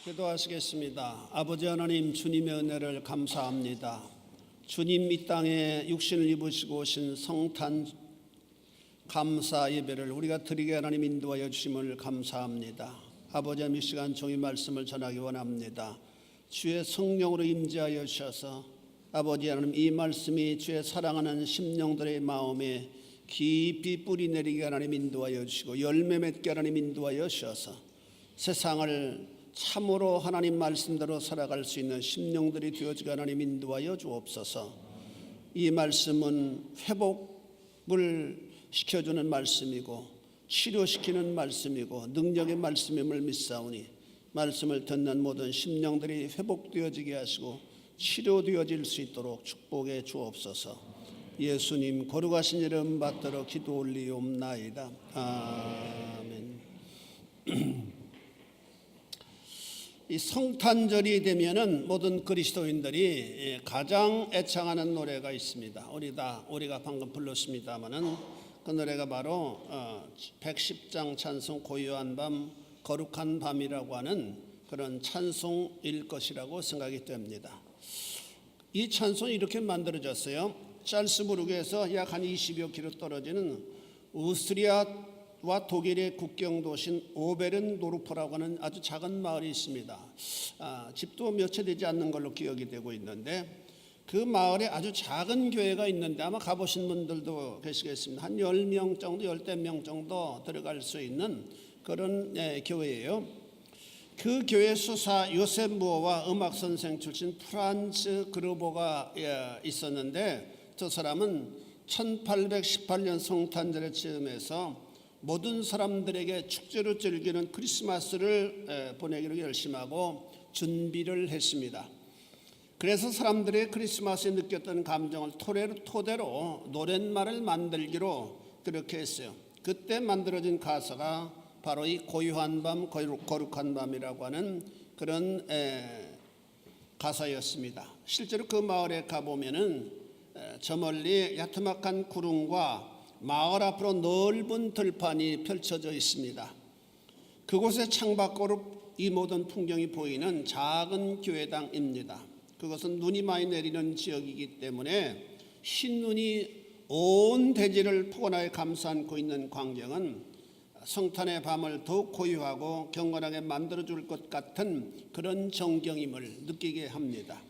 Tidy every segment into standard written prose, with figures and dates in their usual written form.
기도하시겠습니다. 아버지 하나님, 주님의 은혜를 감사합니다. 주님 이 땅에 육신을 입으시고 오신 성탄 감사 예배를 우리가 드리게 하나님 인도하여 주심을 감사합니다. 아버지 이 시간 종이 말씀을 전하기 원합니다. 주의 성령으로 임재하여 주셔서 아버지 하나님 이 말씀이 주의 사랑하는 심령들의 마음에 깊이 뿌리 내리게 하나님 인도하여 주시고 열매 맺게 하나님 인도하여 주셔서 세상을 참으로 하나님 말씀대로 살아갈 수 있는 심령들이 되어지게 하나님 인도하여 주옵소서. 이 말씀은 회복을 시켜주는 말씀이고 치료시키는 말씀이고 능력의 말씀임을 믿사오니 말씀을 듣는 모든 심령들이 회복되어지게 하시고 치료되어질 수 있도록 축복해 주옵소서. 예수님 거룩하신 이름 받들어 기도 올리옵나이다. 아멘. 이 성탄절이 되면은 모든 그리스도인들이 가장 애창하는 노래가 있습니다. 우리가 방금 불렀습니다마는 그 노래가 바로 110장 찬송 고요한 밤 거룩한 밤이라고 하는 그런 찬송일 것이라고 생각이 됩니다. 이 찬송이 이렇게 만들어졌어요. 짤스부르크에서 약 한 20여 킬로 떨어지는 오스트리아와 독일의 국경 도시인 오베른도르프라고 하는 아주 작은 마을이 있습니다. 집도 몇 채 되지 않는 걸로 기억이 되고 있는데 그 마을에 아주 작은 교회가 있는데 아마 가보신 분들도 계시겠습니다. 한 10명 정도, 10명 정도 들어갈 수 있는 그런 교회예요. 그 교회 수사 요셉 무어와 음악 선생 출신 프란츠 그르보가 있었는데 저 사람은 1818년 성탄절의 즈음에서 모든 사람들에게 축제로 즐기는 크리스마스를 보내기로 결심하고 준비를 했습니다. 그래서 사람들의 크리스마스에 느꼈던 감정을 토대로 노랫말을 만들기로 그렇게 했어요. 그때 만들어진 가사가 바로 이 고요한 밤, 거룩한 밤이라고 하는 그런 가사였습니다. 실제로 그 마을에 가보면은 저 멀리 야트막한 구름과 마을 앞으로 넓은 들판이 펼쳐져 있습니다. 그곳에 창밖으로 이 모든 풍경이 보이는 작은 교회당입니다. 그것은 눈이 많이 내리는 지역이기 때문에 흰 눈이 온 대지를 포근하게 감싸안고 있는 광경은 성탄의 밤을 더욱 고요하고 경건하게 만들어줄 것 같은 그런 정경임을 느끼게 합니다.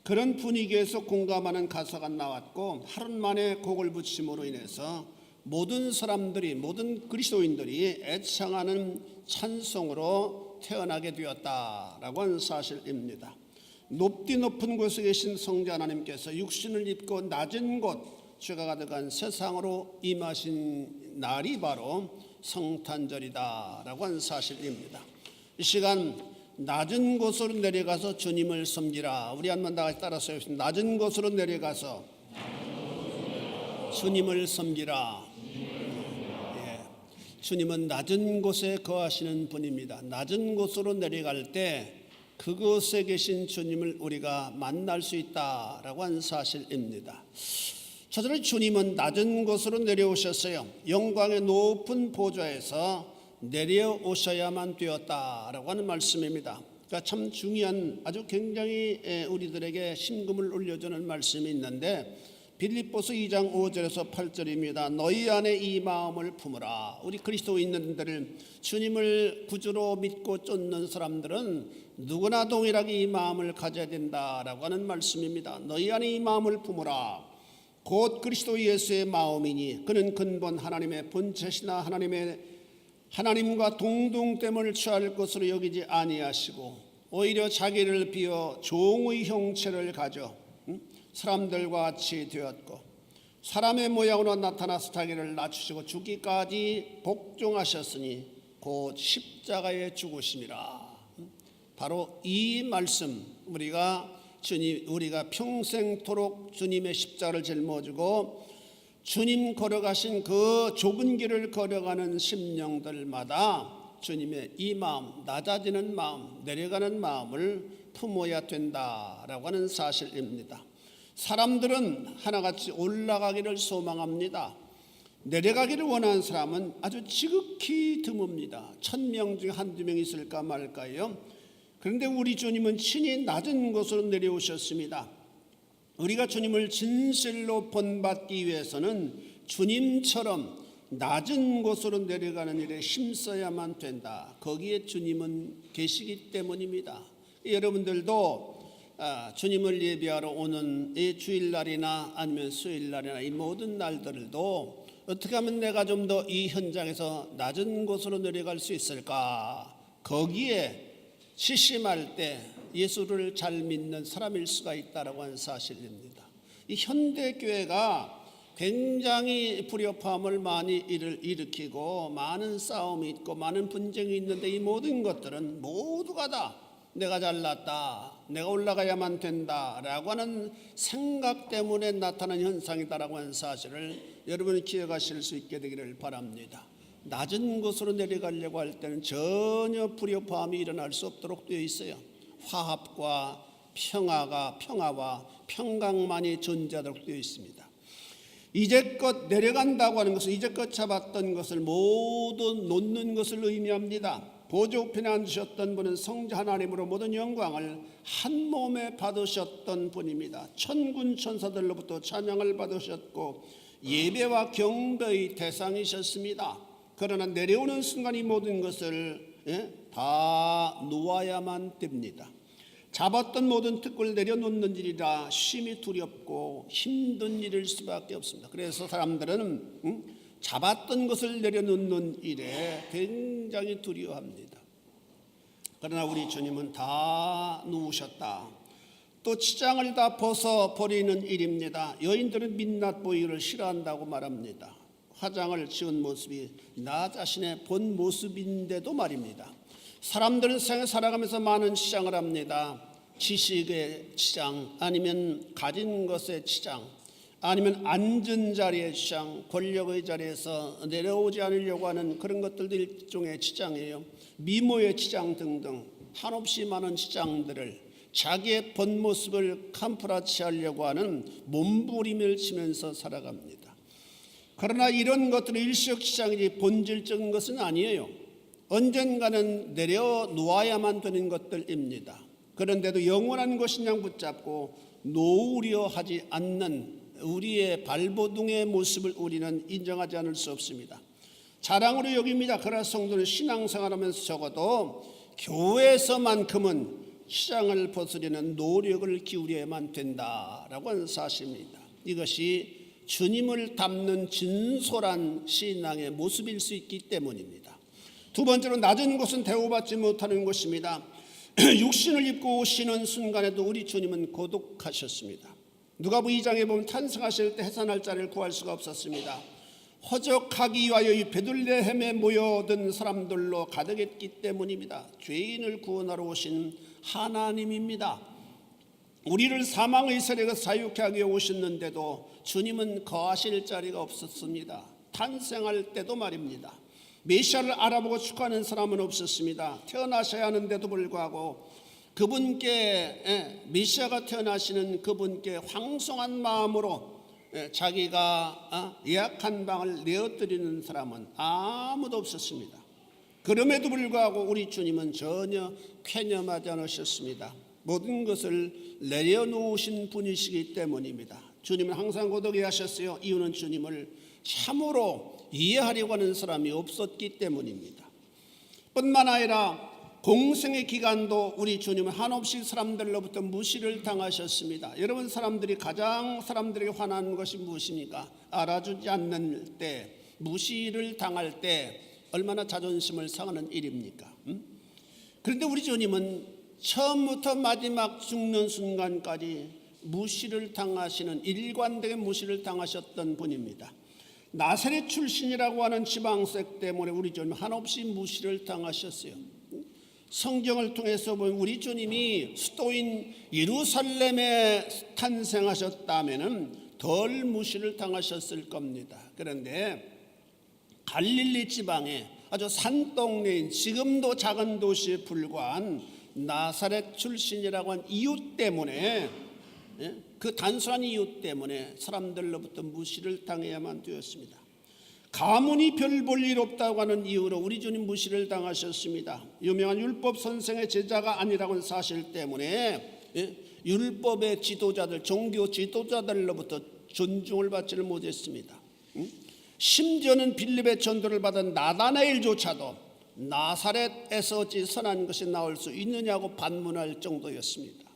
그런 분위기에서 공감하는 가사가 나왔고 하루 만에 곡을 붙임으로 인해서 모든 사람들이, 모든 그리스도인들이 애창하는 찬송으로 태어나게 되었다라고 하는 사실입니다. 높디 높은 곳에 계신 성자 하나님께서 육신을 입고 낮은 곳, 죄가 가득한 세상으로 임하신 날이 바로 성탄절이다라고 하는 사실입니다. 이 시간 낮은 곳으로 내려가서 주님을 섬기라. 우리 한번 다 같이 따라서 해보겠습니다. 낮은 곳으로 내려가서 주님을 섬기라. 주님은 낮은 곳에 거하시는 분입니다. 낮은 곳으로 내려갈 때 그곳에 계신 주님을 우리가 만날 수 있다라고 하는 사실입니다. 저들은 주님은 낮은 곳으로 내려오셨어요. 영광의 높은 보좌에서 내려오셔야만 되었다라고 하는 말씀입니다. 그러니까 참 중요한, 아주 굉장히 우리들에게 심금을 울려주는 말씀이 있는데 빌립보서 2장 5절에서 8절입니다. 너희 안에 이 마음을 품으라. 우리 그리스도인들을 주님을 구주로 믿고 쫓는 사람들은 누구나 동일하게 이 마음을 가져야 된다라고 하는 말씀입니다. 너희 안에 이 마음을 품으라. 곧 그리스도 예수의 마음이니 그는 근본 하나님의 본체시나 하나님과 동등됨을 취할 것으로 여기지 아니하시고 오히려 자기를 비워 종의 형체를 가져 사람들과 같이 되었고 사람의 모양으로 나타나서 자기를 낮추시고 죽기까지 복종하셨으니 곧 십자가에 죽으심이라. 바로 이 말씀, 우리가 평생토록 주님의 십자가를 짊어지고 주님 걸어가신 그 좁은 길을 걸어가는 심령들마다 주님의 이 마음, 낮아지는 마음, 내려가는 마음을 품어야 된다라고 하는 사실입니다. 사람들은 하나같이 올라가기를 소망합니다. 내려가기를 원하는 사람은 아주 지극히 드뭅니다. 1000명 중에 한두 명 있을까 말까요. 그런데 우리 주님은 친히 낮은 곳으로 내려오셨습니다. 우리가 주님을 진실로 본받기 위해서는 주님처럼 낮은 곳으로 내려가는 일에 힘써야만 된다. 거기에 주님은 계시기 때문입니다. 여러분들도 주님을 예배하러 오는 이 주일날이나 아니면 수요일날이나 이 모든 날들도 어떻게 하면 내가 좀 더 이 현장에서 낮은 곳으로 내려갈 수 있을까? 거기에 시심할 때 예수를 잘 믿는 사람일 수가 있다라고 하는 사실입니다. 이 현대교회가 굉장히 불협화음을 많이 일으키고 많은 싸움이 있고 많은 분쟁이 있는데 이 모든 것들은 모두가 다 내가 잘났다, 내가 올라가야만 된다라고 하는 생각 때문에 나타나는 현상이다라고 하는 사실을 여러분이 기억하실 수 있게 되기를 바랍니다. 낮은 곳으로 내려가려고 할 때는 전혀 불협화음이 일어날 수 없도록 되어 있어요. 화합과 평화와 평강만이 존재하도록 되어 있습니다. 이제껏 내려간다고 하는 것은 이제껏 잡았던 것을 모두 놓는 것을 의미합니다. 보좌우편에 앉으셨던 분은 성자 하나님으로 모든 영광을 한 몸에 받으셨던 분입니다. 천군 천사들로부터 찬양을 받으셨고 예배와 경배의 대상이셨습니다. 그러나 내려오는 순간 이 모든 것을 다 놓아야만 됩니다. 잡았던 모든 특권을 내려놓는 일이라 심히 두렵고 힘든 일일 수밖에 없습니다. 그래서 사람들은 잡았던 것을 내려놓는 일에 굉장히 두려워합니다. 그러나 우리 주님은 다 놓으셨다. 또 치장을 다 벗어버리는 일입니다. 여인들은 민낯 보이기를 싫어한다고 말합니다. 화장을 지은 모습이 나 자신의 본 모습인데도 말입니다. 사람들은 세상에 살아가면서 많은 치장을 합니다. 지식의 치장, 아니면 가진 것의 치장, 아니면 앉은 자리의 치장, 권력의 자리에서 내려오지 않으려고 하는 그런 것들도 일종의 치장이에요. 미모의 치장 등등 한없이 많은 치장들을 자기의 본 모습을 캄프라치하려고 하는 몸부림을 치면서 살아갑니다. 그러나 이런 것들은 일시적 치장이지 본질적인 것은 아니에요. 언젠가는 내려놓아야만 되는 것들입니다. 그런데도 영원한 것이냐 붙잡고 놓으려 하지 않는 우리의 발버둥의 모습을 우리는 인정하지 않을 수 없습니다. 자랑으로 여깁니다. 그러나 성도는 신앙생활하면서 적어도 교회에서만큼은 시장을 벗으려는 노력을 기울여야만 된다라고 하는 사실입니다. 이것이 주님을 닮는 진솔한 신앙의 모습일 수 있기 때문입니다. 두 번째로 낮은 곳은 대우받지 못하는 것입니다. 육신을 입고 오시는 순간에도 우리 주님은 고독하셨습니다. 누가복음 2장에 보면 탄생하실 때 해산할 자리를 구할 수가 없었습니다. 허적하기 위하여 이 베들레헴에 모여든 사람들로 가득했기 때문입니다. 죄인을 구원하러 오신 하나님입니다. 우리를 사망의 세력에서 자유케 하기 위해 오셨는데도 주님은 거하실 자리가 없었습니다. 탄생할 때도 말입니다. 메시아를 알아보고 축하하는 사람은 없었습니다. 태어나셔야 하는데도 불구하고 그분께 메시아가 태어나시는 그분께 황송한 마음으로 자기가 예약한 방을 내어드리는 사람은 아무도 없었습니다. 그럼에도 불구하고 우리 주님은 전혀 쾌념하지 않으셨습니다. 모든 것을 내려놓으신 분이시기 때문입니다. 주님은 항상 고독해 하셨어요. 이유는 주님을 참으로 이해하려고 하는 사람이 없었기 때문입니다. 뿐만 아니라 공생의 기간도 우리 주님은 한없이 사람들로부터 무시를 당하셨습니다. 여러분, 사람들이 가장 사람들에게 화나는 것이 무엇입니까? 알아주지 않는 때, 무시를 당할 때 얼마나 자존심을 상하는 일입니까? 그런데 우리 주님은 처음부터 마지막 죽는 순간까지 무시를 당하시는, 일관되게 무시를 당하셨던 분입니다. 나사렛 출신이라고 하는 지방색 때문에 우리 주님 한없이 무시를 당하셨어요. 성경을 통해서 보면 우리 주님이 수도인 예루살렘에 탄생하셨다면 덜 무시를 당하셨을 겁니다. 그런데 갈릴리 지방에 아주 산동네인 지금도 작은 도시에 불과한 나사렛 출신이라고 한 이유 때문에, 그 단순한 이유 때문에 사람들로부터 무시를 당해야만 되었습니다. 가문이 별 볼 일 없다고 하는 이유로 우리 주님 무시를 당하셨습니다. 유명한 율법 선생의 제자가 아니라는 사실 때문에 율법의 지도자들, 종교 지도자들로부터 존중을 받지를 못했습니다. 심지어는 빌립의 전도를 받은 나다나엘조차도 나사렛에서 어찌 선한 것이 나올 수 있느냐고 반문할 정도였습니다.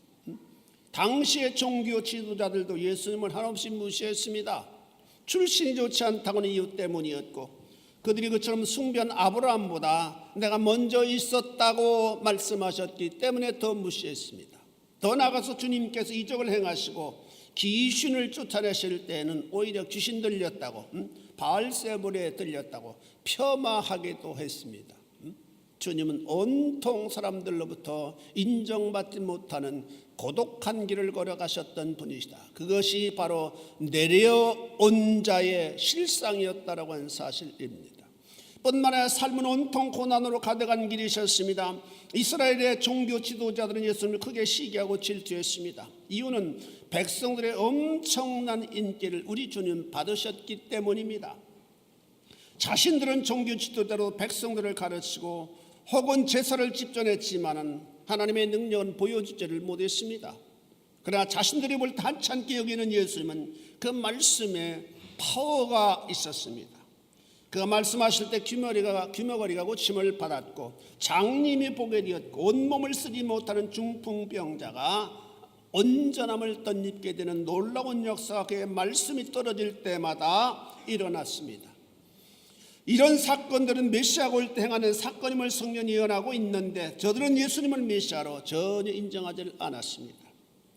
당시의 종교 지도자들도 예수님을 한없이 무시했습니다. 출신이 좋지 않다고는 이유 때문이었고, 그들이 그처럼 숭배한 아브라함보다 내가 먼저 있었다고 말씀하셨기 때문에 더 무시했습니다. 더 나아가서 주님께서 이적을 행하시고 귀신을 쫓아내실 때에는 오히려 귀신 들렸다고, 바알세불에 들렸다고 폄하하기도 했습니다. 주님은 온통 사람들로부터 인정받지 못하는 고독한 길을 걸어가셨던 분이시다. 그것이 바로 내려온 자의 실상이었다라고 하는 사실입니다. 뿐만 아니라 삶은 온통 고난으로 가득한 길이셨습니다. 이스라엘의 종교 지도자들은 예수님을 크게 시기하고 질투했습니다. 이유는 백성들의 엄청난 인기를 우리 주님 받으셨기 때문입니다. 자신들은 종교 지도자로 백성들을 가르치고 혹은 제사를 집전했지만은 하나님의 능력은 보여주지를 못했습니다. 그러나 자신들이 볼 하찮게 여기는 예수님은 그 말씀에 파워가 있었습니다. 그가 말씀하실 때 귀머거리가 고침을 받았고 장님이 보게 되었고 온몸을 쓰지 못하는 중풍병자가 온전함을 덧입게 되는 놀라운 역사가 그의 말씀이 떨어질 때마다 일어났습니다. 이런 사건들은 메시아가 올 때 행하는 사건임을 성경이 예언하고 있는데 저들은 예수님을 메시아로 전혀 인정하지 않았습니다.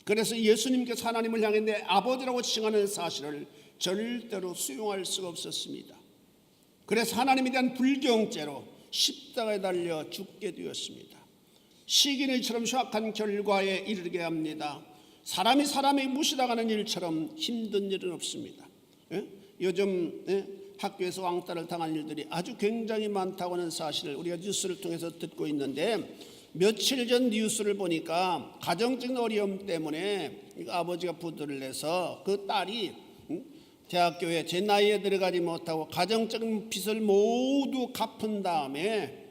그래서 예수님께서 하나님을 향해 내 아버지라고 칭하는 사실을 절대로 수용할 수가 없었습니다. 그래서 하나님에 대한 불경죄로 십자가에 달려 죽게 되었습니다. 시기니처럼 흉악한 결과에 이르게 합니다. 사람이 무시당하는 일처럼 힘든 일은 없습니다. 요즘 학교에서 왕따를 당한 일들이 아주 굉장히 많다고 하는 사실을 우리가 뉴스를 통해서 듣고 있는데, 며칠 전 뉴스를 보니까 가정적인 어려움 때문에 아버지가 부도를 내서 그 딸이 대학교에 제 나이에 들어가지 못하고 가정적인 빚을 모두 갚은 다음에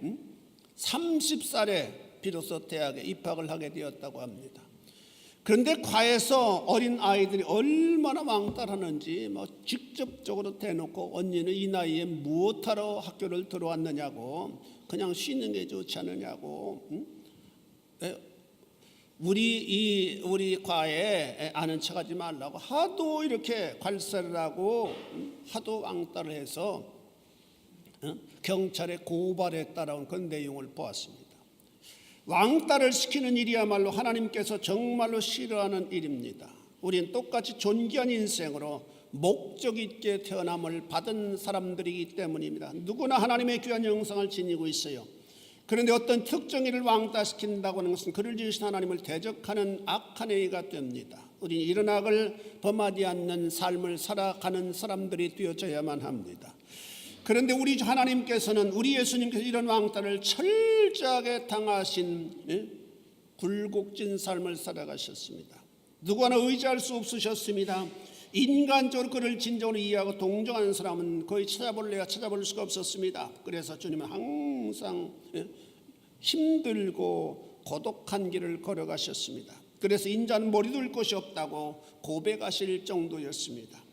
30살에 비로소 대학에 입학을 하게 되었다고 합니다. 그런데 과에서 어린 아이들이 얼마나 왕따하는지 직접적으로 대놓고 언니는 이 나이에 무엇하러 학교를 들어왔느냐고, 그냥 쉬는 게 좋지 않느냐고, 우리 과에 아는 척하지 말라고 하도 이렇게 관세를 하고 하도 왕따를 해서 경찰에 고발했다라는 그런 내용을 보았습니다. 왕따를 시키는 일이야말로 하나님께서 정말로 싫어하는 일입니다. 우리는 똑같이 존귀한 인생으로 목적 있게 태어남을 받은 사람들이기 때문입니다. 누구나 하나님의 귀한 영성을 지니고 있어요. 그런데 어떤 특정 일을 왕따시킨다고 하는 것은 그를 지으신 하나님을 대적하는 악한 행위가 됩니다. 우리는 이런 악을 범하지 않는 삶을 살아가는 사람들이 되어져야만 합니다. 그런데 우리 하나님께서는, 우리 예수님께서 이런 왕따를 철저하게 당하신 굴곡진 삶을 살아가셨습니다. 누구나 의지할 수 없으셨습니다. 인간적으로 그를 진정으로 이해하고 동정하는 사람은 거의 찾아볼 수가 없었습니다. 그래서 주님은 항상 힘들고 고독한 길을 걸어가셨습니다. 그래서 인자는 머리 둘 곳이 없다고 고백하실 정도였습니다.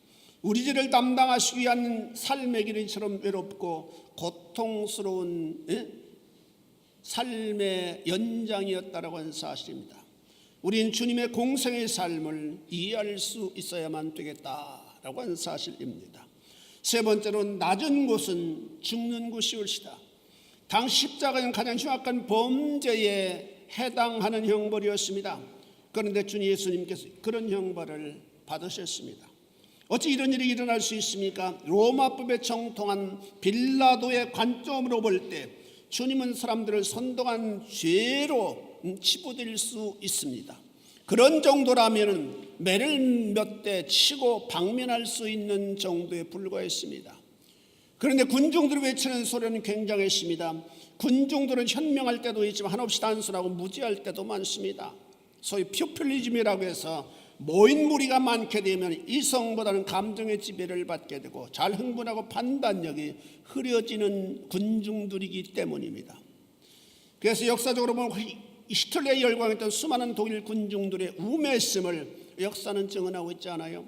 우리 죄를 담당하시기 위한 삶의 길이처럼 외롭고 고통스러운 삶의 연장이었다라고 하는 사실입니다. 우리는 주님의 공생의 삶을 이해할 수 있어야만 되겠다라고 하는 사실입니다. 세 번째로는 낮은 곳은 죽는 곳이올시다. 당시 십자가는 가장 흉악한 범죄에 해당하는 형벌이었습니다. 그런데 주님 예수님께서 그런 형벌을 받으셨습니다. 어찌 이런 일이 일어날 수 있습니까? 로마법에 정통한 빌라도의 관점으로 볼 때 주님은 사람들을 선동한 죄로 치부될 수 있습니다. 그런 정도라면 매를 몇 대 치고 방면할 수 있는 정도에 불과했습니다. 그런데 군중들이 외치는 소리는 굉장했습니다. 군중들은 현명할 때도 있지만 한없이 단순하고 무지할 때도 많습니다. 소위 포퓰리즘이라고 해서 모인 무리가 많게 되면 이성보다는 감정의 지배를 받게 되고 잘 흥분하고 판단력이 흐려지는 군중들이기 때문입니다. 그래서 역사적으로 보면 히틀러에 열광했던 수많은 독일 군중들의 우매심을 역사는 증언하고 있지 않아요?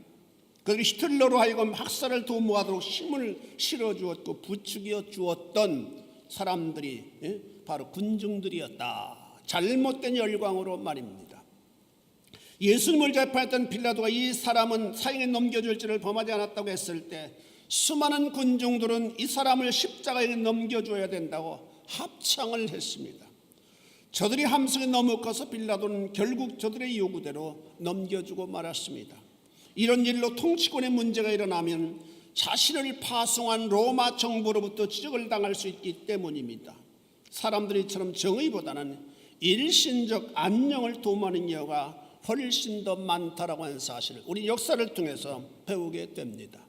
그들이 히틀러로 하여금 학살을 도모하도록 힘을 실어주었고 부추겨 주었던 사람들이 바로 군중들이었다. 잘못된 열광으로 말입니다. 예수님을 재판했던 빌라도가 이 사람은 사형에 넘겨줄 죄를 범하지 않았다고 했을 때 수많은 군중들은 이 사람을 십자가에 넘겨줘야 된다고 합창을 했습니다. 저들이 함성에 너무 커서 빌라도는 결국 저들의 요구대로 넘겨주고 말았습니다. 이런 일로 통치권의 문제가 일어나면 자신을 파송한 로마 정부로부터 지적을 당할 수 있기 때문입니다. 사람들이 이처럼 정의보다는 일신적 안녕을 도모하는 경우가 훨씬 더 많다라고 하는 사실을 우리 역사를 통해서 배우게 됩니다.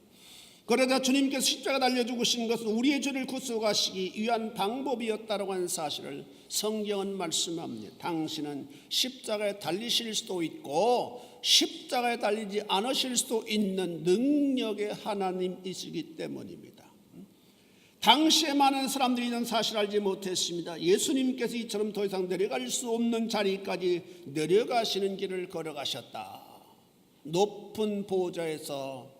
그러자 주님께서 십자가 달려 죽으신 것은 우리의 죄를 구속하시기 위한 방법이었다라고 하는 사실을 성경은 말씀합니다. 당신은 십자가에 달리실 수도 있고 십자가에 달리지 않으실 수도 있는 능력의 하나님이시기 때문입니다. 당시에 많은 사람들이 이런 사실을 알지 못했습니다. 예수님께서 이처럼 더 이상 내려갈 수 없는 자리까지 내려가시는 길을 걸어가셨다. 높은 보좌에서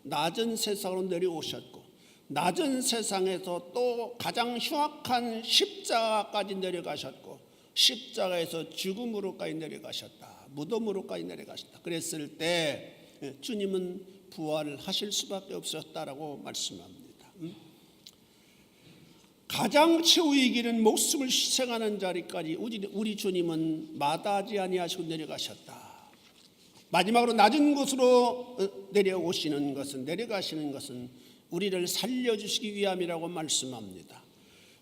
낮은 세상으로 내려오셨고 낮은 세상에서 또 가장 흉악한 십자가까지 내려가셨고 십자가에서 죽음으로까지 내려가셨다. 무덤으로까지 내려가셨다. 그랬을 때 주님은 부활하실 수밖에 없었다라고 말씀합니다. 가장 최후의 길은 목숨을 희생하는 자리까지 우리 주님은 마다하지 아니하시고 내려가셨다. 마지막으로 낮은 곳으로 내려가시는 것은 우리를 살려주시기 위함이라고 말씀합니다.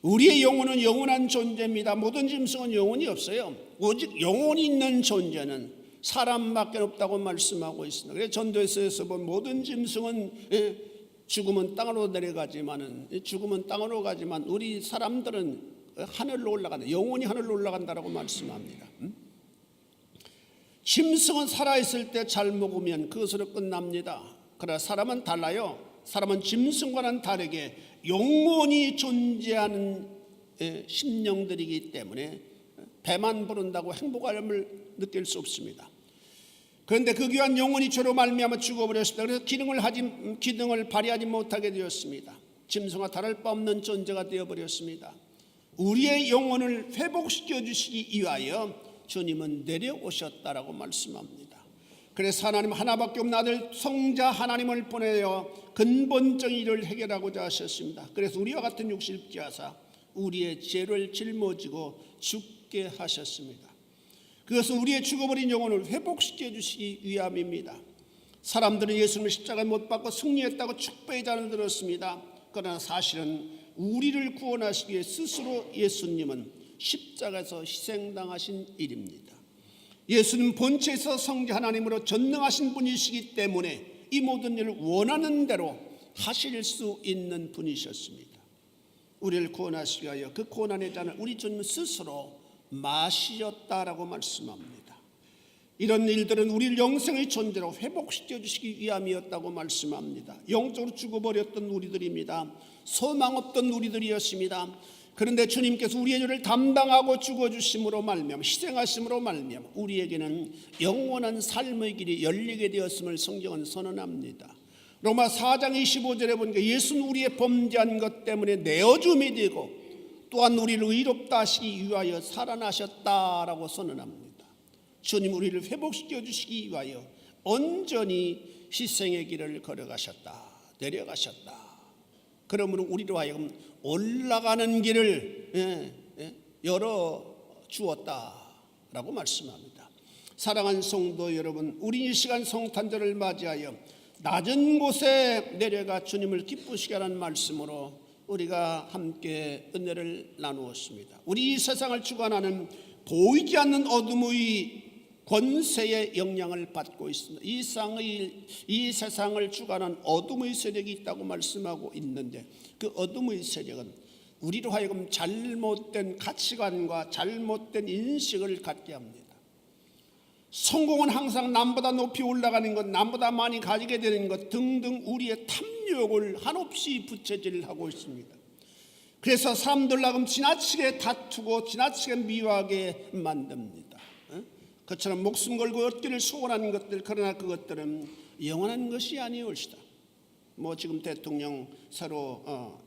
우리의 영혼은 영원한 존재입니다. 모든 짐승은 영혼이 없어요. 오직 영혼이 있는 존재는 사람밖에 없다고 말씀하고 있습니다. 그래서 전도서에서 본 모든 짐승은 죽음은 땅으로 내려가지만 우리 사람들은 하늘로 올라간다. 영혼이 하늘로 올라간다라고 말씀합니다. 짐승은 살아있을 때 잘 먹으면 그것으로 끝납니다. 그러나 사람은 달라요. 사람은 짐승과는 다르게 영원히 존재하는 심령들이기 때문에 배만 부른다고 행복함을 느낄 수 없습니다. 그런데 그 귀한 영혼이 죄로 말미암아 죽어버렸습니다. 그래서 기능을 발휘하지 못하게 되었습니다. 짐승과 다를 바 없는 존재가 되어버렸습니다. 우리의 영혼을 회복시켜 주시기 위하여 주님은 내려오셨다라고 말씀합니다. 그래서 하나님 하나밖에 없는 아들 성자 하나님을 보내어 근본적인 일을 해결하고자 하셨습니다. 그래서 우리와 같은 육신을 입게 하사 우리의 죄를 짊어지고 죽게 하셨습니다. 그것은 우리의 죽어버린 영혼을 회복시켜 주시기 위함입니다. 사람들은 예수님을 십자가에 못 박고 승리했다고 축배의 잔을 들었습니다. 그러나 사실은 우리를 구원하시기 위해 스스로 예수님은 십자가에서 희생당하신 일입니다. 예수님 본체에서 성자 하나님으로 전능하신 분이시기 때문에 이 모든 일을 원하는 대로 하실 수 있는 분이셨습니다. 우리를 구원하시기 위하여 그 고난의 잔을 우리 주님 스스로 마시었다라고 말씀합니다. 이런 일들은 우리를 영생의 존재로 회복시켜 주시기 위함이었다고 말씀합니다. 영적으로 죽어버렸던 우리들입니다. 소망 없던 우리들이었습니다. 그런데 주님께서 우리의 죄를 담당하고 죽어주심으로 말미암아 희생하심으로 말미암아 우리에게는 영원한 삶의 길이 열리게 되었음을 성경은 선언합니다. 로마 4장 25절에 보니까 예수는 우리의 범죄한 것 때문에 내어줌이 되고 또한 우리를 의롭다 하시기 위하여 살아나셨다라고 선언합니다. 주님 우리를 회복시켜 주시기 위하여 온전히 희생의 길을 걸어가셨다. 내려가셨다. 그러므로 우리로 하여금 올라가는 길을 열어주었다라고 말씀합니다. 사랑하는 성도 여러분, 우리 이 시간 성탄절을 맞이하여 낮은 곳에 내려가 주님을 기쁘시게 하는 말씀으로 우리가 함께 은혜를 나누었습니다. 우리 이 세상을 주관하는 보이지 않는 어둠의 권세의 영향을 받고 있습니다. 이 세상을 주관하는 어둠의 세력이 있다고 말씀하고 있는데 그 어둠의 세력은 우리로 하여금 잘못된 가치관과 잘못된 인식을 갖게 합니다. 성공은 항상 남보다 높이 올라가는 것, 남보다 많이 가지게 되는 것 등등 우리의 탐욕을 한없이 부채질하고 있습니다. 그래서 사람들 하금 지나치게 다투고 지나치게 미워하게 만듭니다. 그처럼 목숨 걸고 얻기를 소원하는 것들, 그러나 그것들은 영원한 것이 아니올시다. 지금 대통령 새로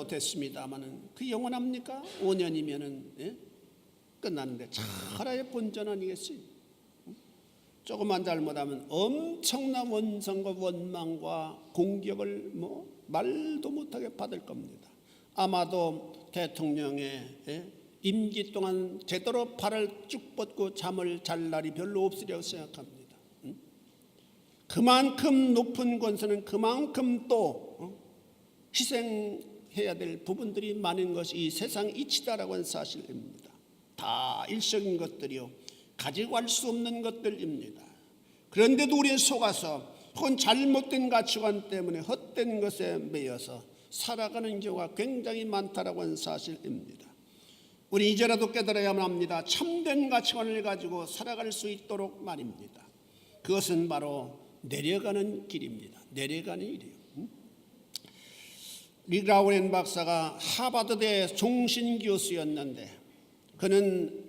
됐습니다마는 그 영원합니까? 5년이면은 끝나는데 차라리 본전 아니겠어요? 조금만 잘못하면 엄청난 원성과 원망과 공격을 말도 못하게 받을 겁니다. 아마도 대통령의 임기 동안 제대로 발을 쭉 뻗고 잠을 잘 날이 별로 없으리라고 생각합니다. 그만큼 높은 권세는 그만큼 또 희생해야 될 부분들이 많은 것이 이 세상 이치다라고 하는 사실입니다. 다 일적인 것들이요, 가지고 갈 수 없는 것들입니다. 그런데도 우리는 속아서 혹은 잘못된 가치관 때문에 헛된 것에 매여서 살아가는 경우가 굉장히 많다라고 하는 사실입니다. 우리 이제라도 깨달아야만 합니다. 참된 가치관을 가지고 살아갈 수 있도록 말입니다. 그것은 바로 내려가는 길입니다. 내려가는 일이에요. 리 라우렌 박사가 하버드대 종신교수였는데 그는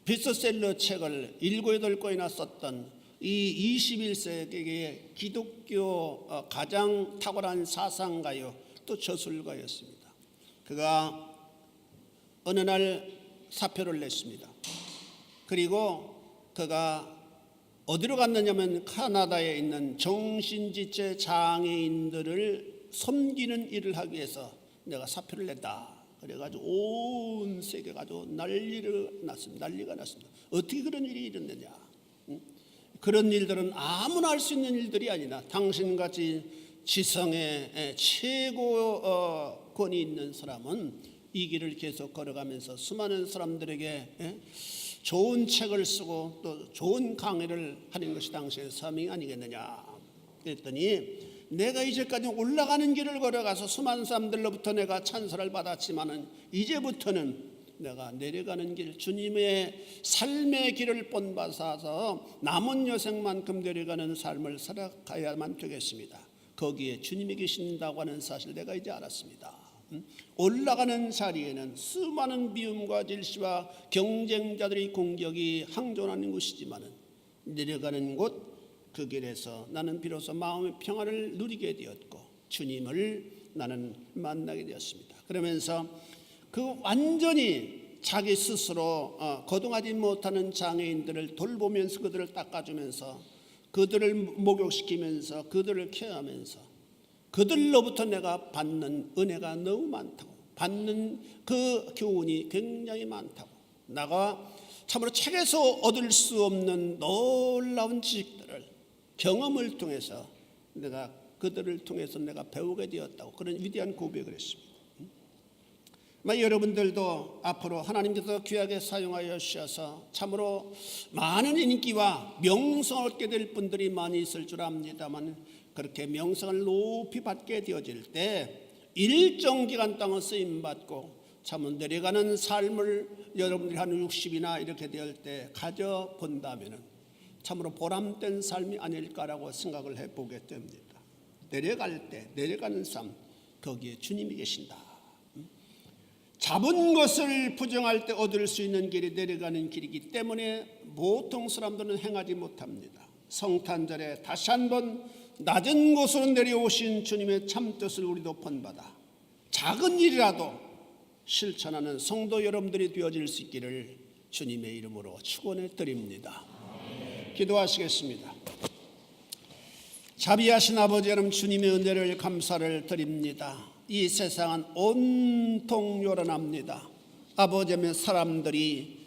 베스트셀러 책을 7, 8권이나 썼던 이 21세기의 기독교 가장 탁월한 사상가요, 또 저술가였습니다. 그가 어느 날 사표를 냈습니다. 그리고 그가 어디로 갔느냐면 카나다에 있는 정신지체 장애인들을 섬기는 일을 하기 위해서 내가 사표를 냈다. 그래가지고 온 세계가 아주 난리가 났습니다. 어떻게 그런 일이 일어났느냐? 그런 일들은 아무나 할 수 있는 일들이 아니라 당신같이 지성의 최고 권위 있는 사람은 이 길을 계속 걸어가면서 수많은 사람들에게 좋은 책을 쓰고 또 좋은 강의를 하는 것이 당신의 사명이 아니겠느냐. 그랬더니 내가 이제까지 올라가는 길을 걸어가서 수많은 사람들로부터 내가 찬사를 받았지만은 이제부터는 내가 내려가는 길, 주님의 삶의 길을 본받아서 남은 여생만큼 내려가는 삶을 살아가야만 되겠습니다. 거기에 주님이 계신다고 하는 사실 내가 이제 알았습니다. 올라가는 자리에는 수많은 미움과 질시와 경쟁자들의 공격이 항존하는 곳이지만은 내려가는 곳, 그 길에서 나는 비로소 마음의 평안을 누리게 되었고 주님을 나는 만나게 되었습니다. 그러면서 그 완전히 자기 스스로 거동하지 못하는 장애인들을 돌보면서 그들을 닦아주면서 그들을 목욕시키면서 그들을 케어하면서 그들로부터 내가 받는 은혜가 너무 많다고, 받는 그 교훈이 굉장히 많다고, 나가 참으로 책에서 얻을 수 없는 놀라운 지식들을 경험을 통해서 내가 그들을 통해서 내가 배우게 되었다고, 그런 위대한 고백을 했습니다. 여러분들도 앞으로 하나님께서 귀하게 사용하여 주셔서 참으로 많은 인기와 명성을 얻게 될 분들이 많이 있을 줄 압니다만, 그렇게 명성을 높이 받게 되어질 때 일정 기간 동안 쓰임받고 참으로 내려가는 삶을 여러분들이 한 60이나 이렇게 될 때 가져본다면 참으로 보람된 삶이 아닐까라고 생각을 해보게 됩니다. 내려갈 때, 내려가는 삶, 거기에 주님이 계신다. 잡은 것을 부정할 때 얻을 수 있는 길이 내려가는 길이기 때문에 보통 사람들은 행하지 못합니다. 성탄절에 다시 한번 낮은 곳으로 내려오신 주님의 참뜻을 우리도 본받아 작은 일이라도 실천하는 성도 여러분들이 되어질 수 있기를 주님의 이름으로 축원해 드립니다. 기도하시겠습니다. 자비하신 아버지 여러분, 주님의 은혜를 감사를 드립니다. 이 세상은 온통 요란합니다. 아버지의 사람들이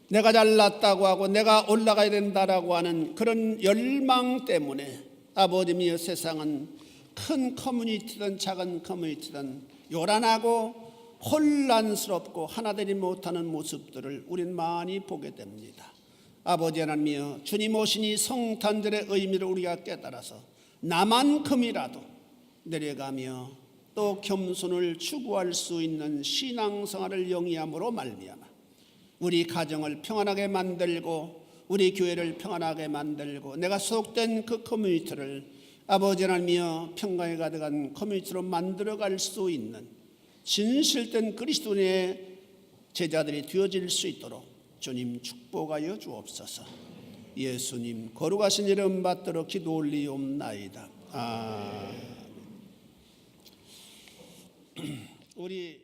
내가 잘났다고 하고 내가 올라가야 된다라고 하는 그런 열망 때문에 아버지의 세상은 큰 커뮤니티든 작은 커뮤니티든 요란하고 혼란스럽고 하나 되지 못하는 모습들을 우린 많이 보게 됩니다. 아버지 하나님이여, 주님 오신 이 성탄절의 의미를 우리가 깨달아서 나만큼이라도 내려가며 또 겸손을 추구할 수 있는 신앙생활을 영위함으로 말미암아 우리 가정을 평안하게 만들고 우리 교회를 평안하게 만들고 내가 소속된 그 커뮤니티를 아버지 하나님이여 평강에 가득한 커뮤니티로 만들어갈 수 있는 진실된 그리스도인의 제자들이 되어질 수 있도록 주님 축복하여 주옵소서. 예수님 거룩하신 이름 받들어 기도 올리옵나이다. 우리